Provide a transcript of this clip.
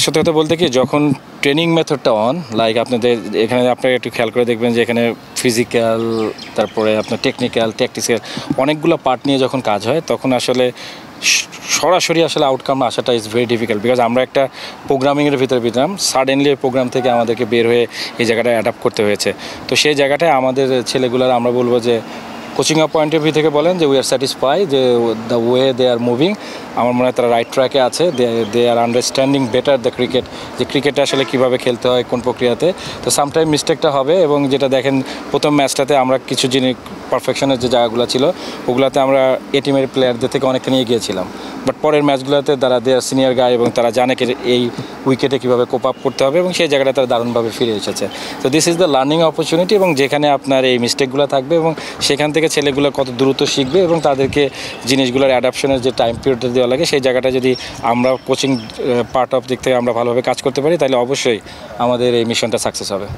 সত্যি কথা বলতে কি, যখন ট্রেনিং মেথডটা লাইক আপনাদের এখানে আপনারা একটু খেয়াল করে দেখবেন যে এখানে ফিজিক্যাল, তারপরে আপনার টেকনিক্যাল, ট্যাকটিক্যাল অনেকগুলো পার্ট নিয়ে যখন কাজ হয় তখন আসলে সরাসরি আসলে আউটকাম আসাটা ইজ ভেরি ডিফিকাল্ট। বিকজ আমরা একটা প্রোগ্রামিংয়ের ভিতরে পেতাম, সাডেনলি এই প্রোগ্রাম থেকে আমাদেরকে বের হয়ে এই জায়গাটায় অ্যাডাপ্ট করতে হয়েছে। তো সেই জায়গাটায় আমাদের ছেলেগুলার আমরা বলবো যে কোচিং পয়েন্ট অফ ভিউ থেকে বলেন যে উই আর স্যাটিসফাই যে the way they are moving. আমার মনে হয় তারা রাইট ট্র্যাকে আছে, they are understanding better the cricket, যে ক্রিকেটটা আসলে কীভাবে খেলতে হয় কোন প্রক্রিয়াতে। তো সামটাইম মিস্টেকটা হবে, এবং যেটা দেখেন প্রথম ম্যাচটাতে আমরা কিছু জিনিস পারফেকশনের যে জায়গাগুলো ছিল ওগুলোতে আমরা এ টিমের প্লেয়ারদের থেকে অনেকখানি এগিয়ে ছিলাম। বাট পরের ম্যাচগুলোতে তারা দেয়ার সিনিয়র গাই এবং তারা জানে এই উইকেটে কীভাবে কোপ আপ করতে হবে, এবং সেই জায়গাটা তারা দারুণভাবে ফিরে এসেছে। তো this is the learning opportunity, এবং যেখানে আপনার এই মিস্টেকগুলো থাকবে এবং সেখান থেকে ছেলেগুলো কত দ্রুত শিখবে এবং তাদেরকে জিনিসগুলোর অ্যাডাপশনের যে টাইম পিরিয়ডটা দেওয়া লাগে সেই জায়গাটা যদি আমরা কোচিং পার্ট অফ দিক থেকে আমরা ভালোভাবে কাজ করতে পারি তাহলে অবশ্যই আমাদের এই মিশনটা সাকসেস হবে।